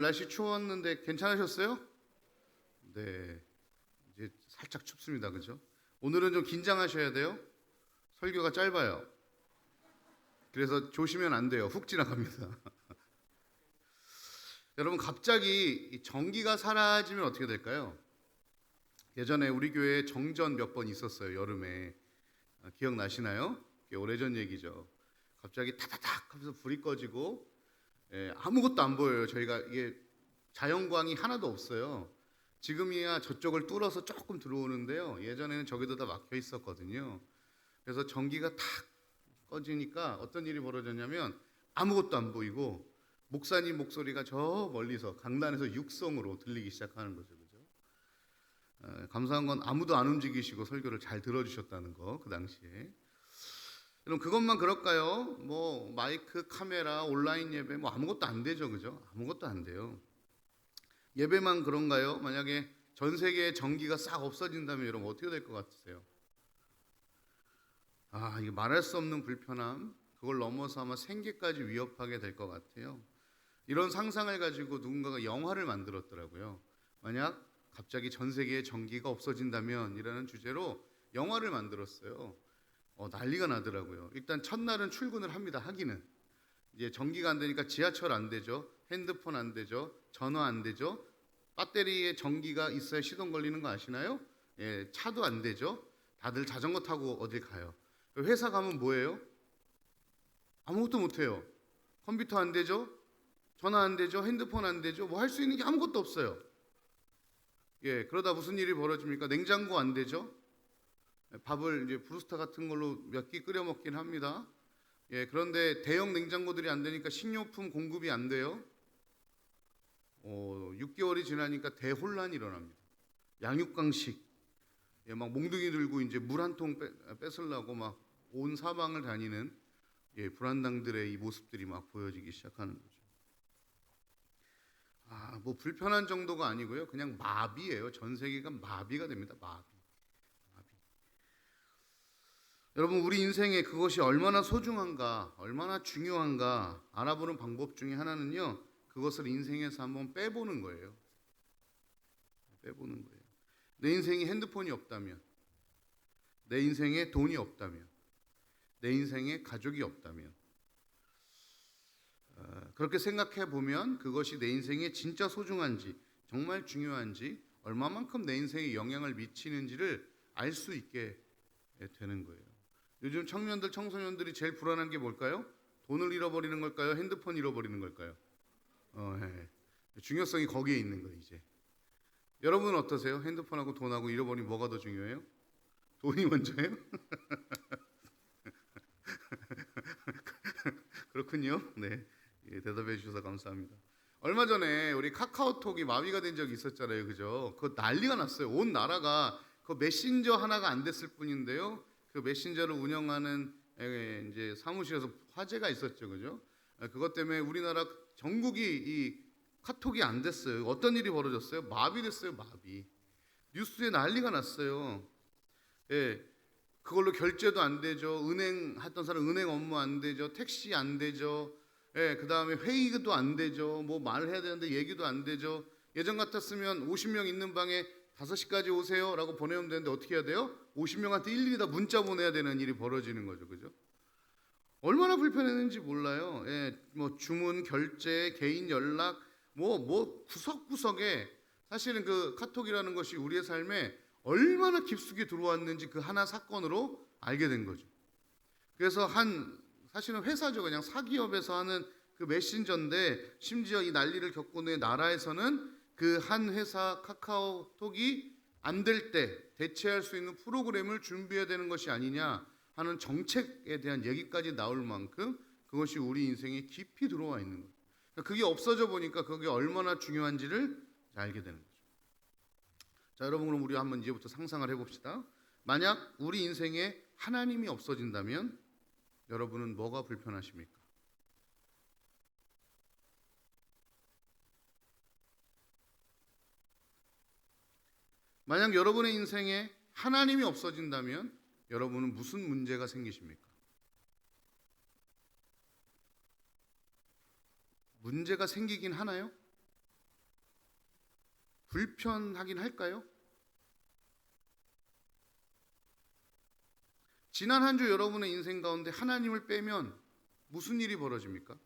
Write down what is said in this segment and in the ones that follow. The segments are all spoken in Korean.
날씨 추웠는데 괜찮으셨어요? 네, 이제 살짝 춥습니다. 그죠? 오늘은 좀 긴장하셔야 돼요. 설교가 짧아요. 그래서 조시면 안 돼요. 훅 지나갑니다. 여러분, 갑자기 이 전기가 사라지면 어떻게 될까요? 예전에 우리 교회에 정전 몇 번 있었어요. 여름에. 기억나시나요? 꽤 오래전 얘기죠. 갑자기 타다닥 하면서 불이 꺼지고 아무것도 안 보여요. 저희가 이게 자연광이 하나도 없어요. 지금이야 저쪽을 뚫어서 조금 들어오는데요. 예전에는 저기도 다 막혀 있었거든요. 그래서 전기가 탁 꺼지니까 어떤 일이 벌어졌냐면 아무것도 안 보이고 목사님 목소리가 저 멀리서 강단에서 육성으로 들리기 시작하는 거죠. 그죠? 감사한 건 아무도 안 움직이시고 설교를 잘 들어주셨다는 거, 그 당시에. 그럼 그것만 그럴까요? 뭐 마이크, 카메라, 온라인 예배 뭐 아무것도 안 되죠. 그죠? 아무것도 안 돼요. 예배만 그런가요? 만약에 전 세계의 전기가 싹 없어진다면 여러분 어떻게 될 것 같으세요? 이게 말할 수 없는 불편함, 그걸 넘어서 아마 생계까지 위협하게 될 것 같아요. 이런 상상을 가지고 누군가가 영화를 만들었더라고요. 만약 갑자기 전 세계의 전기가 없어진다면 이라는 주제로 영화를 만들었어요. 난리가 나더라고요. 일단 첫날은 출근을 합니다. 하기는 이제 전기가 안 되니까 지하철 안 되죠, 핸드폰 안 되죠, 전화 안 되죠. 배터리에 전기가 있어야 시동 걸리는 거 아시나요? 예, 차도 안 되죠. 다들 자전거 타고 어딜 가요. 회사 가면 뭐예요? 아무것도 못 해요. 컴퓨터 안 되죠, 전화 안 되죠, 핸드폰 안 되죠. 뭐 할 수 있는 게 아무것도 없어요. 예, 그러다 무슨 일이 벌어집니까? 냉장고 안 되죠. 밥을 이제 브루스타 같은 걸로 몇 끼 끓여 먹긴 합니다. 예, 그런데 대형 냉장고들이 안 되니까 식료품 공급이 안 돼요. 6개월이 지나니까 대혼란이 일어납니다. 양육강식. 예, 막 몽둥이 들고 이제 물 한 통 뺏으려고 막 온 사방을 다니는 불안당들의 이 모습들이 막 보여지기 시작하는 거죠. 뭐 불편한 정도가 아니고요. 그냥 마비예요. 전 세계가 마비가 됩니다. 마비. 여러분, 우리 인생에 그것이 얼마나 소중한가, 얼마나 중요한가 알아보는 방법 중에 하나는요, 그것을 인생에서 한번 빼보는 거예요. 빼보는 거예요. 내 인생에 핸드폰이 없다면, 내 인생에 돈이 없다면, 내 인생에 가족이 없다면, 그렇게 생각해 보면 그것이 내 인생에 진짜 소중한지, 정말 중요한지, 얼마만큼 내 인생에 영향을 미치는지를 알 수 있게 되는 거예요. 요즘 청년들, 청소년들이 제일 불안한 게 뭘까요? 돈을 잃어버리는 걸까요? 핸드폰 잃어버리는 걸까요? 네. 중요성이 거기에 있는 거예요, 이제. 여러분은 어떠세요? 핸드폰하고 돈하고 잃어버리면 뭐가 더 중요해요? 돈이 먼저예요? 그렇군요. 네, 대답해 주셔서 감사합니다. 얼마 전에 우리 카카오톡이 마비가 된 적이 있었잖아요, 그죠? 그거 난리가 났어요. 온 나라가 그 메신저 하나가 안 됐을 뿐인데요, 그 메신저를 운영하는 이제 사무실에서 화제가 있었죠, 그죠? 그것 때문에 우리나라 전국이 이 카톡이 안 됐어요. 어떤 일이 벌어졌어요? 마비됐어요, 마비. 뉴스에 난리가 났어요. 예, 그걸로 결제도 안 되죠. 은행 했던 사람 은행 업무 안 되죠. 택시 안 되죠. 예, 그 다음에 회의도 안 되죠. 뭐 말을 해야 되는데 얘기도 안 되죠. 예전 같았으면 50명 있는 방에 5시까지 오세요 라고 보내면 되는데 어떻게 해야 돼요? 50명한테 일일이 다 문자 보내야 되는 일이 벌어지는 거죠. 그죠? 얼마나 불편했는지 몰라요. 예, 뭐 주문, 결제, 개인 연락, 뭐 구석구석에 사실은 그 카톡이라는 것이 우리의 삶에 얼마나 깊숙이 들어왔는지 그 하나 사건으로 알게 된 거죠. 그래서 사실은 회사죠. 그냥 사기업에서 하는 그 메신저인데, 심지어 이 난리를 겪고 있는 나라에서는 그 한 회사 카카오톡이 안 될 때 대체할 수 있는 프로그램을 준비해야 되는 것이 아니냐 하는 정책에 대한 얘기까지 나올 만큼 그것이 우리 인생에 깊이 들어와 있는 거예요. 그게 없어져 보니까 그게 얼마나 중요한지를 알게 되는 거죠. 자, 여러분, 그럼 우리 한번 이제부터 상상을 해봅시다. 만약 우리 인생에 하나님이 없어진다면 여러분은 뭐가 불편하십니까? 만약 여러분의 인생에 하나님이 없어진다면 여러분은 무슨 문제가 생기십니까? 문제가 생기긴 하나요? 불편하긴 할까요? 지난 한 주 여러분의 인생 가운데 하나님을 빼면 무슨 일이 벌어집니까?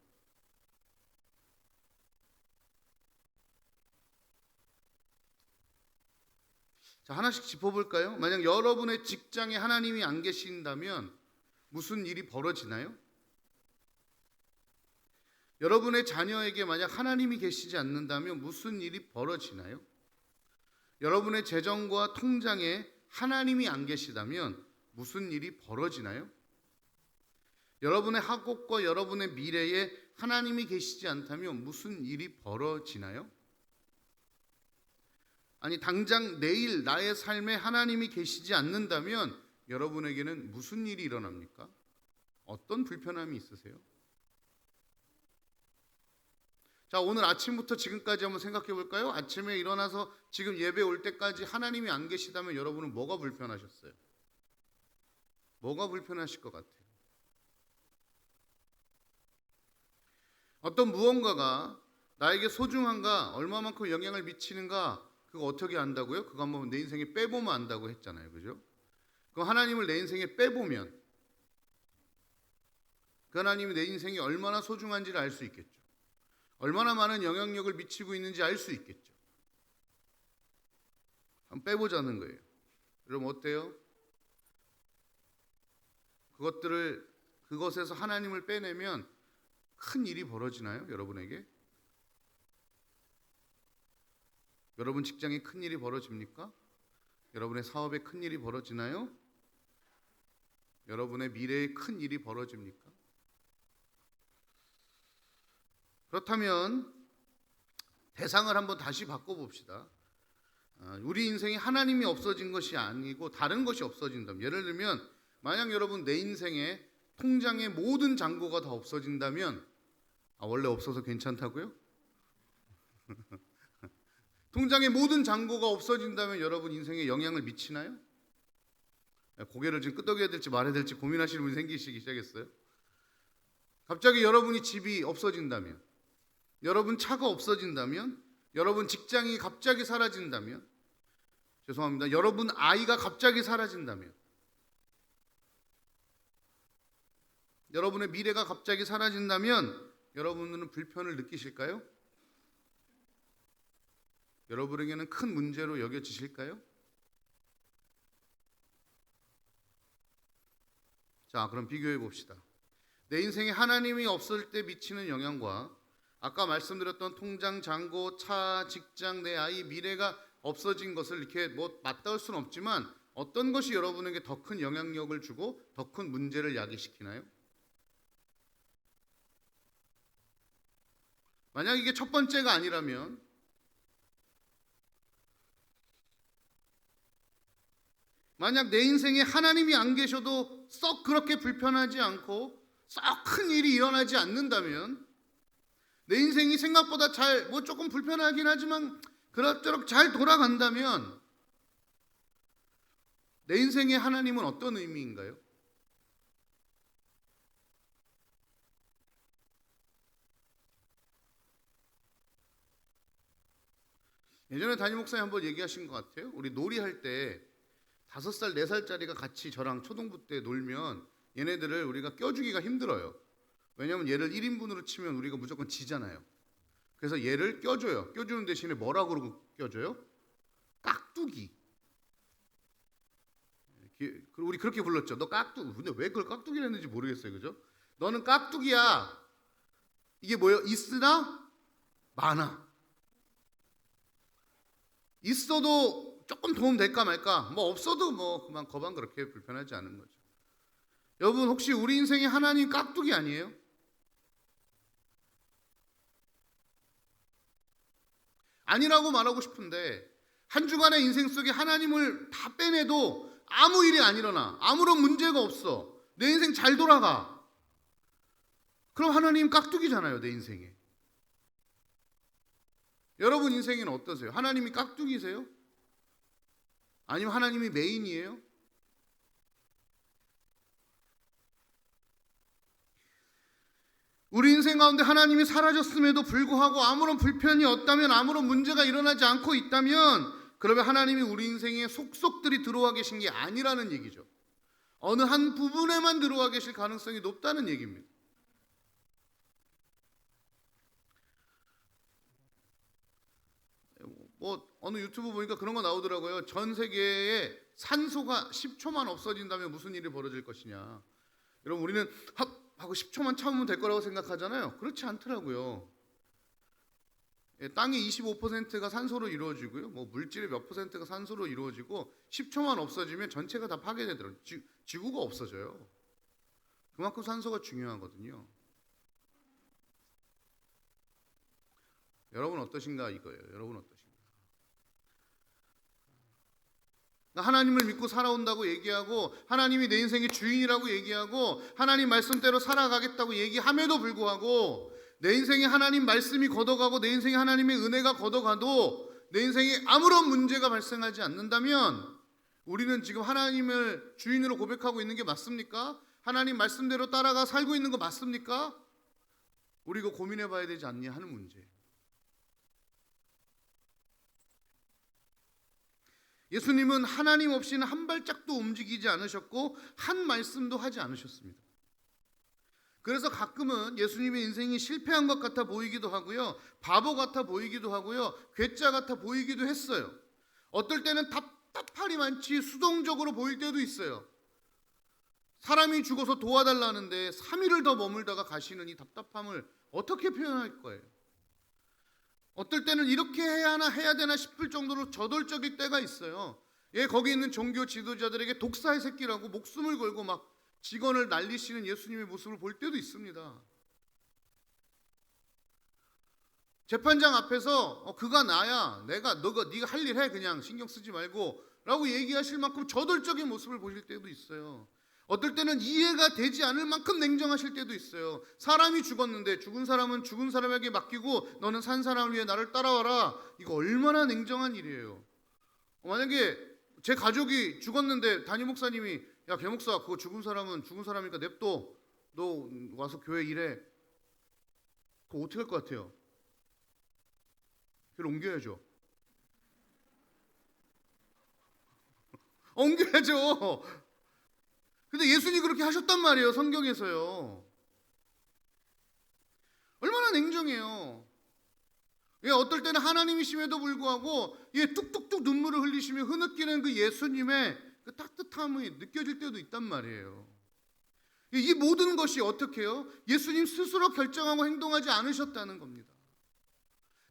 자, 하나씩 짚어볼까요? 만약 여러분의 직장에 하나님이 안 계신다면 무슨 일이 벌어지나요? 여러분의 자녀에게 만약 하나님이 계시지 않는다면 무슨 일이 벌어지나요? 여러분의 재정과 통장에 하나님이 안 계시다면 무슨 일이 벌어지나요? 여러분의 학업과 여러분의 미래에 하나님이 계시지 않다면 무슨 일이 벌어지나요? 아니, 당장 내일 나의 삶에 하나님이 계시지 않는다면 여러분에게는 무슨 일이 일어납니까? 어떤 불편함이 있으세요? 자, 오늘 아침부터 지금까지 한번 생각해 볼까요? 아침에 일어나서 지금 예배 올 때까지 하나님이 안 계시다면 여러분은 뭐가 불편하셨어요? 뭐가 불편하실 것 같아요? 어떤 무언가가 나에게 소중한가, 얼마만큼 영향을 미치는가, 그거 어떻게 안다고요? 그거 한번 내 인생에 빼보면 안다고 했잖아요. 그죠? 그럼 하나님을 내 인생에 빼보면 그 하나님이 내 인생이 얼마나 소중한지를 알 수 있겠죠. 얼마나 많은 영향력을 미치고 있는지 알 수 있겠죠. 한번 빼보자는 거예요. 그럼 어때요? 그것에서 하나님을 빼내면 큰 일이 벌어지나요? 여러분에게? 여러분 직장에 큰 일이 벌어집니까? 여러분의 사업에 큰 일이 벌어지나요? 여러분의 미래에 큰 일이 벌어집니까? 그렇다면 대상을 한번 다시 바꿔봅시다. 우리 인생에 하나님이 없어진 것이 아니고 다른 것이 없어진다면, 예를 들면 만약 여러분 내 인생에 통장의 모든 잔고가 다 없어진다면, 원래 없어서 괜찮다고요? 통장의 모든 잔고가 없어진다면 여러분 인생에 영향을 미치나요? 고개를 지금 끄덕여야 될지 말아야 될지 고민하시는 분이 생기시기 시작했어요. 갑자기 여러분이 집이 없어진다면, 여러분 차가 없어진다면, 여러분 직장이 갑자기 사라진다면, 죄송합니다, 여러분 아이가 갑자기 사라진다면, 여러분의 미래가 갑자기 사라진다면 여러분은 불편을 느끼실까요? 여러분에게는 큰 문제로 여겨지실까요? 자, 그럼 비교해 봅시다. 내 인생에 하나님이 없을 때 미치는 영향과 아까 말씀드렸던 통장, 잔고, 차, 직장, 내 아이, 미래가 없어진 것을 이렇게 맞닿을 수는 없지만 어떤 것이 여러분에게 더 큰 영향력을 주고 더 큰 문제를 야기시키나요? 만약 이게 첫 번째가 아니라면, 만약 내 인생에 하나님이 안 계셔도 썩 그렇게 불편하지 않고 썩 큰 일이 일어나지 않는다면, 내 인생이 생각보다 조금 불편하긴 하지만 그럭저럭 잘 돌아간다면 내 인생의 하나님은 어떤 의미인가요? 예전에 담임 목사님 한번 얘기하신 것 같아요. 우리 놀이할 때 5살, 4살짜리가 같이 저랑 초등부 때 놀면 얘네들을 우리가 껴주기가 힘들어요. 왜냐하면 얘를 1인분으로 치면 우리가 무조건 지잖아요. 그래서 얘를 껴줘요. 껴주는 대신에 뭐라고 그러고 껴줘요? 깍두기. 우리 그렇게 불렀죠. 너 깍두기. 근데 왜 그걸 깍두기를 했는지 모르겠어요. 그죠? 너는 깍두기야. 이게 뭐예요? 있으나 많아. 있어도 조금 도움 될까 말까, 없어도 그만 거반 그렇게 불편하지 않은 거죠. 여러분, 혹시 우리 인생에 하나님 깍두기 아니에요? 아니라고 말하고 싶은데 한 주간의 인생 속에 하나님을 다 빼내도 아무 일이 안 일어나, 아무런 문제가 없어, 내 인생 잘 돌아가. 그럼 하나님 깍두기잖아요, 내 인생에. 여러분 인생에는 어떠세요? 하나님이 깍두기세요? 아니면 하나님이 메인이에요? 우리 인생 가운데 하나님이 사라졌음에도 불구하고 아무런 불편이 없다면, 아무런 문제가 일어나지 않고 있다면, 그러면 하나님이 우리 인생에 속속들이 들어와 계신 게 아니라는 얘기죠. 어느 한 부분에만 들어와 계실 가능성이 높다는 얘기입니다. 어느 유튜브 보니까 그런 거 나오더라고요. 전 세계에 산소가 10초만 없어진다면 무슨 일이 벌어질 것이냐. 여러분, 우리는 하고 10초만 참으면 될 거라고 생각하잖아요. 그렇지 않더라고요. 땅의 25%가 산소로 이루어지고요. 물질의 몇 %가 산소로 이루어지고 10초만 없어지면 전체가 다 파괴되더라고요. 지구가 없어져요. 그만큼 산소가 중요하거든요. 여러분 어떠신가 이거예요. 여러분 어떠신가? 하나님을 믿고 살아온다고 얘기하고, 하나님이 내 인생의 주인이라고 얘기하고, 하나님 말씀대로 살아가겠다고 얘기함에도 불구하고, 내 인생에 하나님 말씀이 걷어가고 내 인생에 하나님의 은혜가 걷어가도 내 인생에 아무런 문제가 발생하지 않는다면, 우리는 지금 하나님을 주인으로 고백하고 있는 게 맞습니까? 하나님 말씀대로 따라가 살고 있는 거 맞습니까? 우리 이거 고민해 봐야 되지 않냐 하는 문제예요. 예수님은 하나님 없이는 한 발짝도 움직이지 않으셨고 한 말씀도 하지 않으셨습니다. 그래서 가끔은 예수님의 인생이 실패한 것 같아 보이기도 하고요, 바보 같아 보이기도 하고요, 괴짜 같아 보이기도 했어요. 어떨 때는 답답하리 많지 수동적으로 보일 때도 있어요. 사람이 죽어서 도와달라는데 3일을 더 머물다가 가시는 이 답답함을 어떻게 표현할 거예요? 어떨 때는 이렇게 해야 하나 해야 되나 싶을 정도로 저돌적일 때가 있어요. 거기 있는 종교 지도자들에게 독사의 새끼라고 목숨을 걸고 막 직언을 날리시는 예수님의 모습을 볼 때도 있습니다. 재판장 앞에서 그가 나야, 네가 할 일 해, 그냥 신경 쓰지 말고 라고 얘기하실 만큼 저돌적인 모습을 보실 때도 있어요. 어떨 때는 이해가 되지 않을 만큼 냉정하실 때도 있어요. 사람이 죽었는데 죽은 사람은 죽은 사람에게 맡기고 너는 산 사람을 위해 나를 따라와라. 이거 얼마나 냉정한 일이에요. 만약에 제 가족이 죽었는데 담임 목사님이 야, 개 목사, 그거 죽은 사람은 죽은 사람이니까 냅둬, 너 와서 교회 일해. 그거 어떻게 할 것 같아요? 교회를 옮겨야죠. 옮겨야죠. 근데 예수님이 그렇게 하셨단 말이에요. 성경에서요. 얼마나 냉정해요. 어떨 때는 하나님이심에도 불구하고 뚝뚝뚝 눈물을 흘리시며 흐느끼는 그 예수님의 그 따뜻함이 느껴질 때도 있단 말이에요. 이 모든 것이 어떻게 해요? 예수님 스스로 결정하고 행동하지 않으셨다는 겁니다.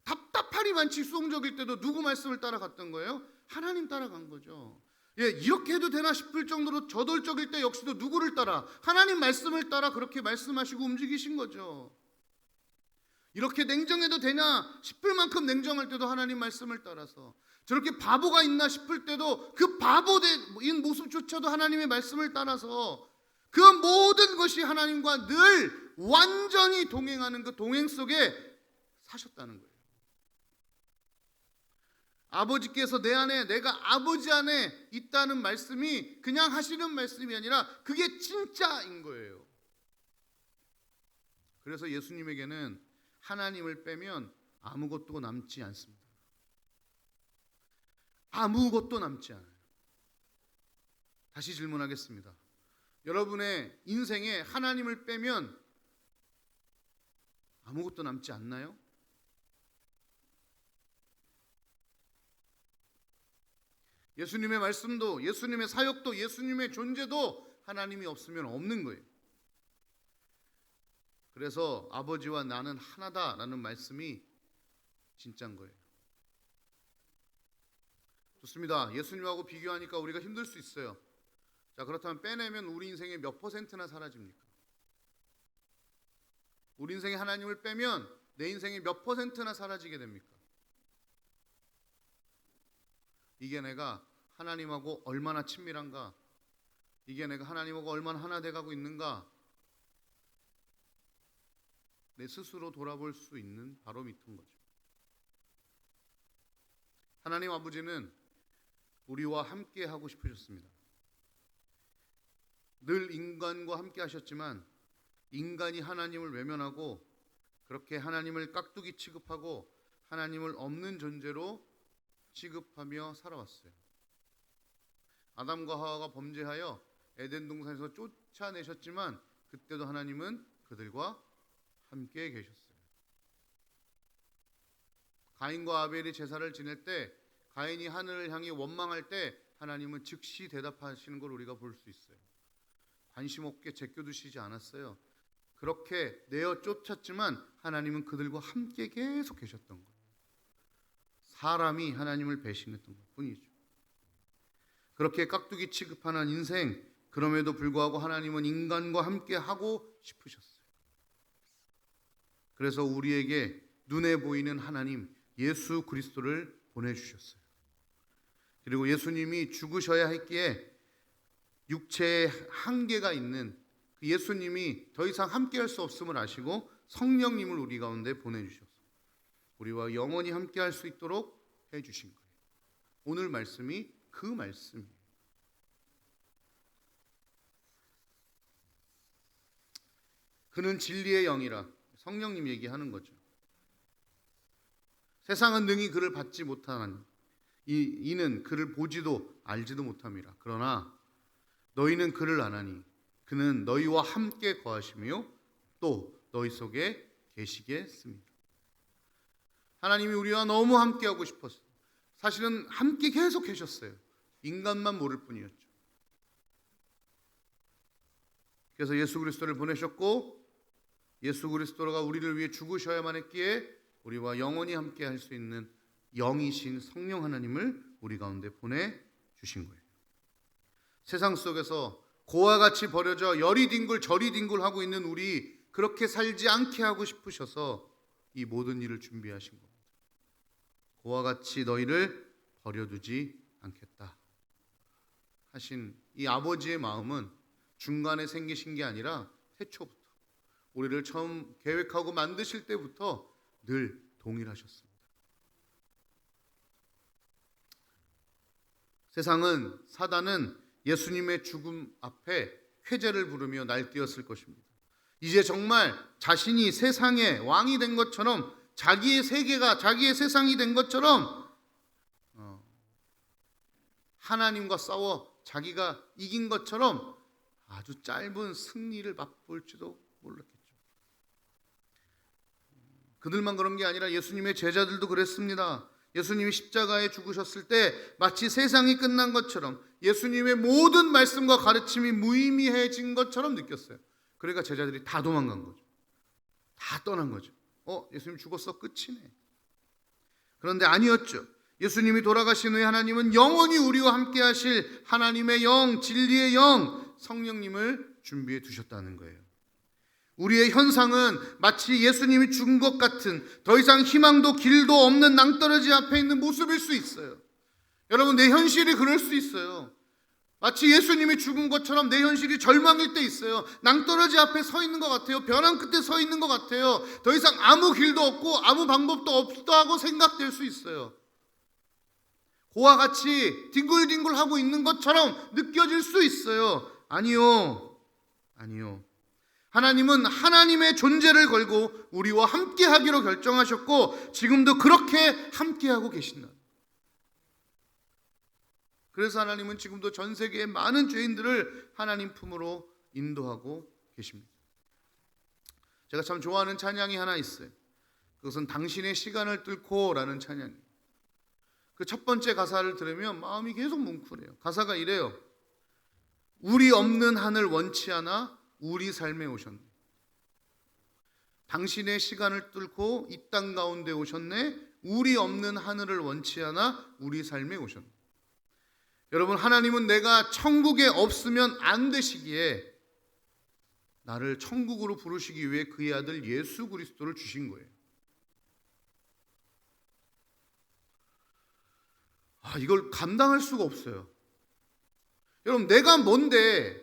답답하리 많지 수동적일 때도 누구 말씀을 따라갔던 거예요? 하나님 따라간 거죠. 이렇게 해도 되나 싶을 정도로 저돌적일 때 역시도 누구를 따라? 하나님 말씀을 따라 그렇게 말씀하시고 움직이신 거죠. 이렇게 냉정해도 되냐 싶을 만큼 냉정할 때도 하나님 말씀을 따라서, 저렇게 바보가 있나 싶을 때도 그 바보인 모습조차도 하나님의 말씀을 따라서 그 모든 것이 하나님과 늘 완전히 동행하는 그 동행 속에 사셨다는 거예요. 아버지께서 내 안에, 내가 아버지 안에 있다는 말씀이 그냥 하시는 말씀이 아니라 그게 진짜인 거예요. 그래서 예수님에게는 하나님을 빼면 아무것도 남지 않습니다. 아무것도 남지 않아요. 다시 질문하겠습니다. 여러분의 인생에 하나님을 빼면 아무것도 남지 않나요? 예수님의 말씀도, 예수님의 사역도, 예수님의 존재도 하나님이 없으면 없는 거예요. 그래서 아버지와 나는 하나다라는 말씀이 진짜인 거예요. 좋습니다. 예수님하고 비교하니까 우리가 힘들 수 있어요. 자, 그렇다면 빼내면 우리 인생의 몇 %나 사라집니까? 우리 인생에 하나님을 빼면 내 인생의 몇 %나 사라지게 됩니까? 이게 내가 하나님하고 얼마나 친밀한가? 이게 내가 하나님하고 얼마나 하나 돼가고 있는가? 내 스스로 돌아볼 수 있는 바로미터인 거죠. 하나님 아버지는 우리와 함께 하고 싶으셨습니다. 늘 인간과 함께 하셨지만 인간이 하나님을 외면하고 그렇게 하나님을 깍두기 취급하고 하나님을 없는 존재로 취급하며 살아왔어요. 아담과 하와가 범죄하여 에덴 동산에서 쫓아내셨지만 그때도 하나님은 그들과 함께 계셨어요. 가인과 아벨이 제사를 지낼 때 가인이 하늘을 향해 원망할 때 하나님은 즉시 대답하시는 걸 우리가 볼 수 있어요. 관심 없게 제껴두시지 않았어요. 그렇게 내어 쫓았지만 하나님은 그들과 함께 계속 계셨던 거예요. 사람이 하나님을 배신했던 것 뿐이죠. 그렇게 깍두기 취급하는 인생, 그럼에도 불구하고 하나님은 인간과 함께 하고 싶으셨어요. 그래서 우리에게 눈에 보이는 하나님 예수 그리스도를 보내주셨어요. 그리고 예수님이 죽으셔야 했기에 육체의 한계가 있는 그 예수님이 더 이상 함께할 수 없음을 아시고 성령님을 우리 가운데 보내주셨어요. 우리와 영원히 함께할 수 있도록 해주신 거예요. 오늘 말씀이 그 말씀이에요. 그는 진리의 영이라, 성령님 얘기하는 거죠. 세상은 능히 그를 받지 못하나니 이는 그를 보지도 알지도 못함이라. 그러나 너희는 그를 아나니 그는 너희와 함께 거하시며 또 너희 속에 계시겠습니다. 하나님이 우리와 너무 함께하고 싶었어요. 사실은 함께 계속 계셨어요. 인간만 모를 뿐이었죠. 그래서 예수 그리스도를 보내셨고 예수 그리스도가 우리를 위해 죽으셔야만 했기에 우리와 영원히 함께 할 수 있는 영이신 성령 하나님을 우리 가운데 보내주신 거예요. 세상 속에서 고와 같이 버려져 열이 뒹굴 저리 뒹굴 하고 있는 우리, 그렇게 살지 않게 하고 싶으셔서 이 모든 일을 준비하신 겁니다. 고와 같이 너희를 버려두지 않겠다 하신 이 아버지의 마음은 중간에 생기신 게 아니라 태초부터, 우리를 처음 계획하고 만드실 때부터 늘 동일하셨습니다. 세상은, 사단은 예수님의 죽음 앞에 회제를 부르며 날뛰었을 것입니다. 이제 정말 자신이 세상의 왕이 된 것처럼, 자기의 세계가 자기의 세상이 된 것처럼 하나님과 싸워 자기가 이긴 것처럼 아주 짧은 승리를 맛볼지도 몰랐겠죠. 그들만 그런 게 아니라 예수님의 제자들도 그랬습니다. 예수님이 십자가에 죽으셨을 때 마치 세상이 끝난 것처럼 예수님의 모든 말씀과 가르침이 무의미해진 것처럼 느꼈어요. 그러니까 제자들이 다 도망간 거죠. 다 떠난 거죠. 예수님 죽었어, 끝이네. 그런데 아니었죠. 예수님이 돌아가신 후에 하나님은 영원히 우리와 함께 하실 하나님의 영, 진리의 영, 성령님을 준비해 두셨다는 거예요. 우리의 현상은 마치 예수님이 죽은 것 같은 더 이상 희망도 길도 없는 낭떠러지 앞에 있는 모습일 수 있어요. 여러분, 내 현실이 그럴 수 있어요. 마치 예수님이 죽은 것처럼 내 현실이 절망일 때 있어요. 낭떠러지 앞에 서 있는 것 같아요. 벼랑 끝에 서 있는 것 같아요. 더 이상 아무 길도 없고 아무 방법도 없다고 생각될 수 있어요. 고와 같이 뒹굴뒹굴하고 있는 것처럼 느껴질 수 있어요. 아니요. 하나님은 하나님의 존재를 걸고 우리와 함께하기로 결정하셨고 지금도 그렇게 함께하고 계신다. 그래서 하나님은 지금도 전 세계의 많은 죄인들을 하나님 품으로 인도하고 계십니다. 제가 참 좋아하는 찬양이 하나 있어요. 그것은 당신의 시간을 뚫고 라는 찬양이에요. 그 첫 번째 가사를 들으면 마음이 계속 뭉클해요. 가사가 이래요. 우리 없는 하늘 원치 않아 우리 삶에 오셨네. 당신의 시간을 뚫고 이 땅 가운데 오셨네. 우리 없는 하늘을 원치 않아 우리 삶에 오셨네. 여러분, 하나님은 내가 천국에 없으면 안 되시기에 나를 천국으로 부르시기 위해 그의 아들 예수 그리스도를 주신 거예요. 이걸 감당할 수가 없어요. 여러분, 내가 뭔데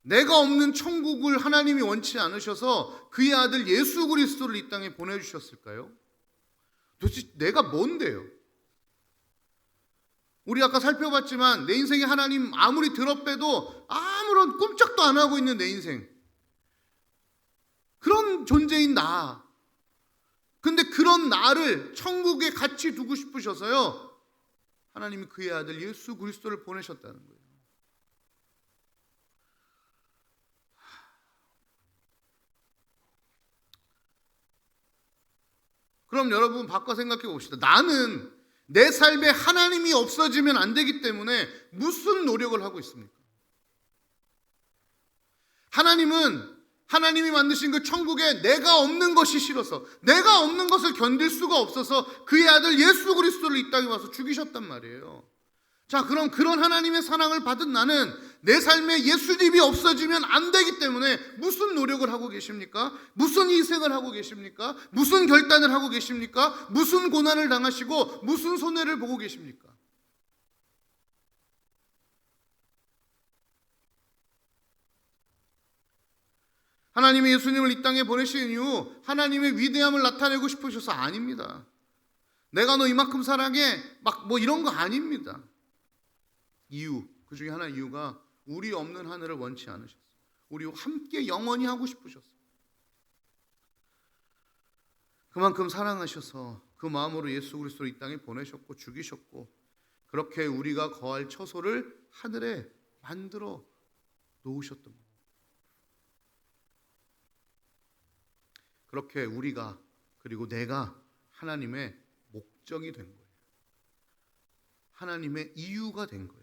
내가 없는 천국을 하나님이 원치 않으셔서 그의 아들 예수 그리스도를 이 땅에 보내주셨을까요? 도대체 내가 뭔데요? 우리 아까 살펴봤지만 내 인생에 하나님 아무리 들어빼도 아무런 꼼짝도 안 하고 있는 내 인생, 그런 존재인 나. 근데 그런 나를 천국에 같이 두고 싶으셔서요, 하나님이 그의 아들 예수 그리스도를 보내셨다는 거예요. 그럼 여러분 바꿔 생각해 봅시다. 나는 내 삶에 하나님이 없어지면 안 되기 때문에 무슨 노력을 하고 있습니까? 하나님이 만드신 그 천국에 내가 없는 것이 싫어서, 내가 없는 것을 견딜 수가 없어서 그의 아들 예수 그리스도를 이 땅에 와서 죽이셨단 말이에요. 자, 그럼 그런 하나님의 사랑을 받은 나는 내 삶에 예수님이 없어지면 안 되기 때문에 무슨 노력을 하고 계십니까? 무슨 희생을 하고 계십니까? 무슨 결단을 하고 계십니까? 무슨 고난을 당하시고 무슨 손해를 보고 계십니까? 하나님이 예수님을 이 땅에 보내신 이유 하나님의 위대함을 나타내고 싶으셔서 아닙니다. 내가 너 이만큼 사랑해 막 뭐 이런 거 아닙니다. 이유, 그 중에 하나 이유가 우리 없는 하늘을 원치 않으셨어요. 우리와 함께 영원히 하고 싶으셨어요. 그만큼 사랑하셔서 그 마음으로 예수 그리스도를 이 땅에 보내셨고 죽이셨고, 그렇게 우리가 거할 처소를 하늘에 만들어 놓으셨던 겁니다. 그렇게 우리가, 그리고 내가 하나님의 목적이 된 거예요. 하나님의 이유가 된 거예요.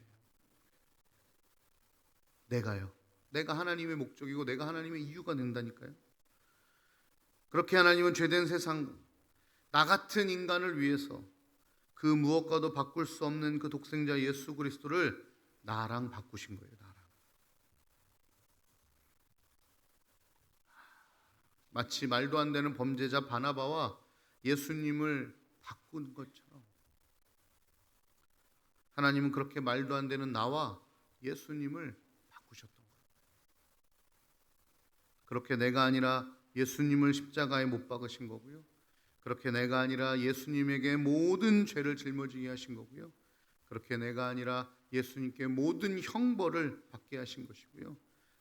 내가 하나님의 목적이고 내가 하나님의 이유가 된다니까요. 그렇게 하나님은 죄된 세상, 나 같은 인간을 위해서 그 무엇과도 바꿀 수 없는 그 독생자 예수 그리스도를 나랑 바꾸신 거예요. 나랑. 마치 말도 안 되는 범죄자 바나바와 예수님을 바꾼 것처럼 하나님은 그렇게 말도 안 되는 나와 예수님을 바꾸셨던 거예요. 그렇게 내가 아니라 예수님을 십자가에 못 박으신 거고요. 그렇게 내가 아니라 예수님에게 모든 죄를 짊어지게 하신 거고요. 그렇게 내가 아니라 예수님께 모든 형벌을 받게 하신 것이고요.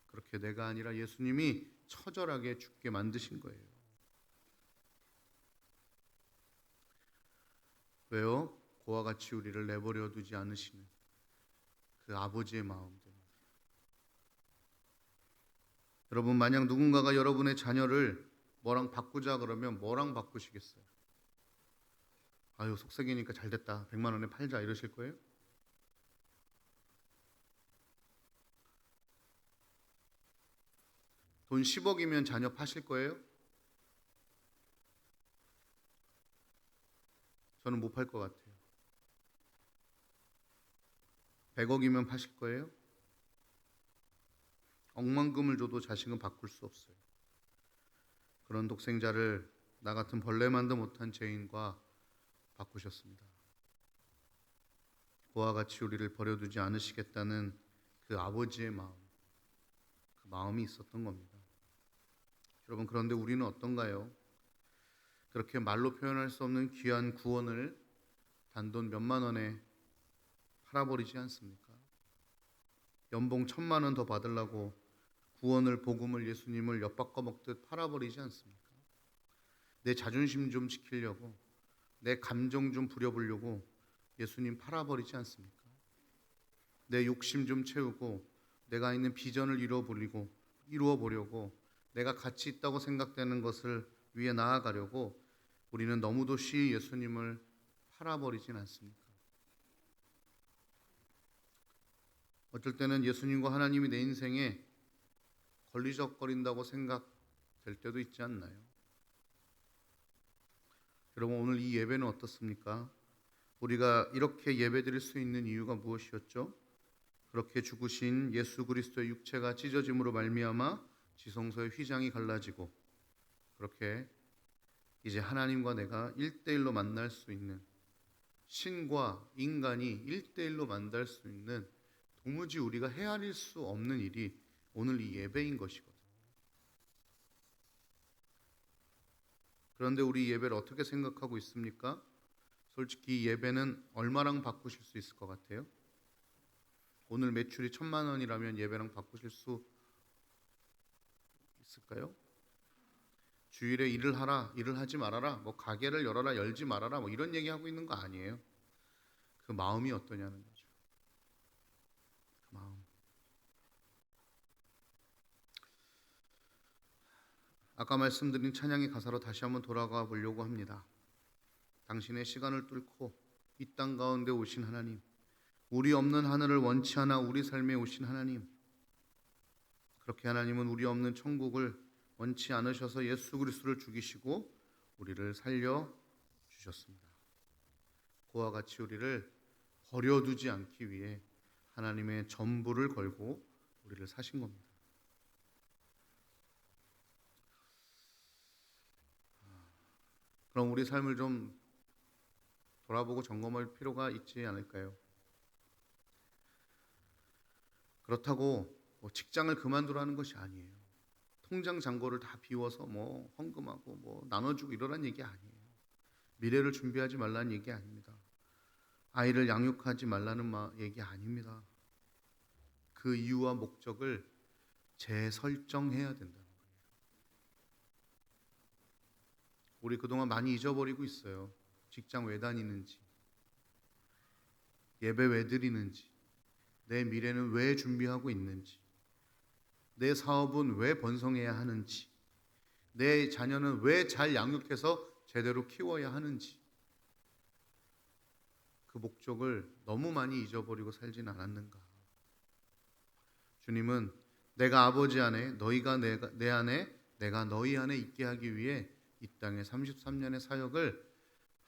그렇게 내가 아니라 예수님이 처절하게 죽게 만드신 거예요. 왜요? 그와 같이 우리를 내버려 두지 않으시는 그 아버지의 마음 때문에. 여러분, 만약 누군가가 여러분의 자녀를 뭐랑 바꾸자 그러면 뭐랑 바꾸시겠어요? 아유, 속썩이니까 잘됐다, 100만 원에 팔자 이러실 거예요? 돈 10억이면 자녀 파실 거예요? 저는 못 팔 것 같아요. 100억이면 파실 거예요? 억만금을 줘도 자식은 바꿀 수 없어요. 그런 독생자를 나 같은 벌레만도 못한 죄인과 바꾸셨습니다. 그와 같이 우리를 버려두지 않으시겠다는 그 아버지의 마음, 그 마음이 있었던 겁니다. 여러분, 그런데 우리는 어떤가요? 그렇게 말로 표현할 수 없는 귀한 구원을 단돈 몇만 원에 팔아버리지 않습니까? 연봉 1,000만 원 더 받으려고 구원을, 복음을, 예수님을 엿바꿔 먹듯 팔아버리지 않습니까? 내 자존심 좀 지키려고, 내 감정 좀 부려보려고 예수님 팔아버리지 않습니까? 내 욕심 좀 채우고 내가 있는 비전을 이루어보려고 내가 가치 있다고 생각되는 것을 위해 나아가려고 우리는 너무도 쉬이 예수님을 팔아버리진 않습니까? 어쩔 때는 예수님과 하나님이 내 인생에 걸리적거린다고 생각될 때도 있지 않나요? 여러분, 오늘 이 예배는 어떻습니까? 우리가 이렇게 예배드릴 수 있는 이유가 무엇이었죠? 그렇게 죽으신 예수 그리스도의 육체가 찢어짐으로 말미암아 지성소의 휘장이 갈라지고, 그렇게 이제 하나님과 내가 1대1로 만날 수 있는, 신과 인간이 1대1로 만날 수 있는 도무지 우리가 헤아릴 수 없는 일이 오늘 이 예배인 것이거든요. 그런데 우리 예배를 어떻게 생각하고 있습니까? 솔직히 이 예배는 얼마랑 바꾸실 수 있을 것 같아요? 오늘 매출이 1,000만 원이라면 예배랑 바꾸실 수 있을까요? 주일에 일을 하라, 일을 하지 말아라, 뭐 가게를 열어라, 열지 말아라, 뭐 이런 얘기하고 있는 거 아니에요. 그 마음이 어떠냐는 거죠. 그 마음. 아까 말씀드린 찬양의 가사로 다시 한번 돌아가 보려고 합니다. 당신의 시간을 뚫고 이 땅 가운데 오신 하나님, 우리 없는 하늘을 원치 않아 우리 삶에 오신 하나님, 그렇게 하나님은 우리 없는 천국을 원치 않으셔서 예수 그리스도를 죽이시고 우리를 살려 주셨습니다. 그와 같이 우리를 버려두지 않기 위해 하나님의 전부를 걸고 우리를 사신 겁니다. 그럼 우리 삶을 좀 돌아보고 점검할 필요가 있지 않을까요? 그렇다고 뭐 직장을 그만두라는 것이 아니에요. 통장 잔고를 다 비워서 뭐 헌금하고 뭐 나눠주고 이러란 얘기 아니에요. 미래를 준비하지 말라는 얘기 아닙니다. 아이를 양육하지 말라는 얘기 아닙니다. 그 이유와 목적을 재설정해야 된다는 거예요. 우리 그동안 많이 잊어버리고 있어요. 직장 왜 다니는지, 예배 왜 드리는지, 내 미래는 왜 준비하고 있는지, 내 사업은 왜 번성해야 하는지, 내 자녀는 왜 잘 양육해서 제대로 키워야 하는지, 그 목적을 너무 많이 잊어버리고 살진 않았는가. 주님은 내가 아버지 안에, 너희가 내 안에, 내가 너희 안에 있게 하기 위해 이 땅에 33년의 사역을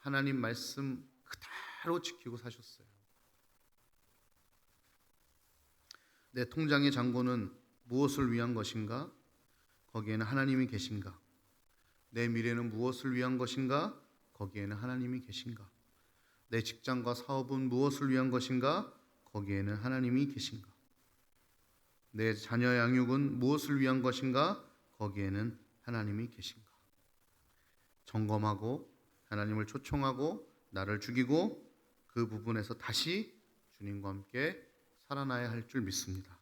하나님 말씀 그대로 지키고 사셨어요. 내 통장의 잔고는 무엇을 위한 것인가? 거기에는 하나님이 계신가? 내 미래는 무엇을 위한 것인가? 거기에는 하나님이 계신가? 내 직장과 사업은 무엇을 위한 것인가? 거기에는 하나님이 계신가? 내 자녀 양육은 무엇을 위한 것인가? 거기에는 하나님이 계신가? 점검하고 하나님을 초청하고 나를 죽이고 그 부분에서 다시 주님과 함께 살아나야 할 줄 믿습니다.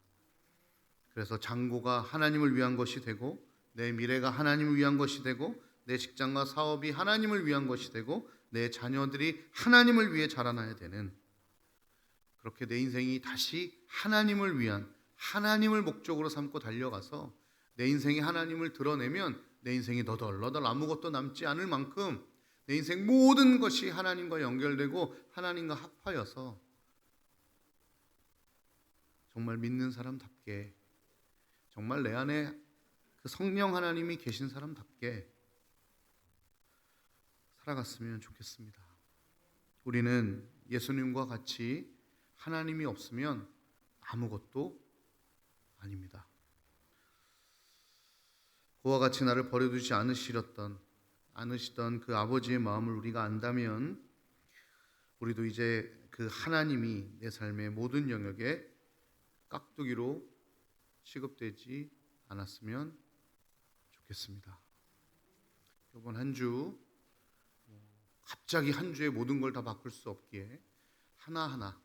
그래서 잔고가 하나님을 위한 것이 되고 내 미래가 하나님을 위한 것이 되고 내 직장과 사업이 하나님을 위한 것이 되고 내 자녀들이 하나님을 위해 자라나야 되는, 그렇게 내 인생이 다시 하나님을 위한, 하나님을 목적으로 삼고 달려가서 내 인생이 하나님을 드러내면 내 인생이 너덜너덜 아무것도 남지 않을 만큼 내 인생 모든 것이 하나님과 연결되고 하나님과 합하여서 정말 믿는 사람답게, 정말 내 안에 그 성령 하나님이 계신 사람답게 살아갔으면 좋겠습니다. 우리는 예수님과 같이 하나님이 없으면 아무것도 아닙니다. 그와 같이 나를 버려두지 않으시던 그 아버지의 마음을 우리가 안다면 우리도 이제 그 하나님이 내 삶의 모든 영역에 깍두기로 취급되지 않았으면 좋겠습니다. 이번 한 주 갑자기 한 주에 모든 걸 다 바꿀 수 없기에 하나하나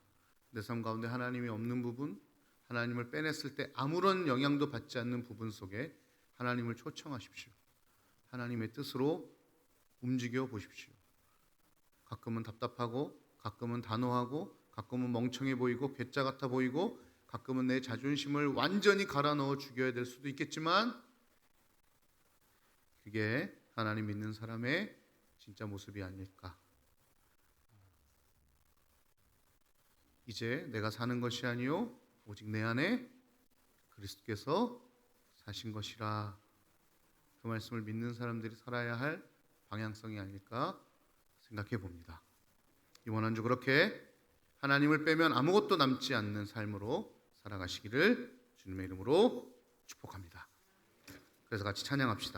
내 삶 가운데 하나님이 없는 부분, 하나님을 빼냈을 때 아무런 영향도 받지 않는 부분 속에 하나님을 초청하십시오. 하나님의 뜻으로 움직여 보십시오. 가끔은 답답하고, 가끔은 단호하고, 가끔은 멍청해 보이고 괴짜 같아 보이고, 가끔은 내 자존심을 완전히 갈아 넣어 죽여야 될 수도 있겠지만 그게 하나님 믿는 사람의 진짜 모습이 아닐까. 이제 내가 사는 것이 아니요 오직 내 안에 그리스도께서 사신 것이라. 그 말씀을 믿는 사람들이 살아야 할 방향성이 아닐까 생각해 봅니다. 이번 한 주 그렇게 하나님을 빼면 아무것도 남지 않는 삶으로 살아가시기를 주님의 이름으로 축복합니다. 그래서 같이 찬양합시다.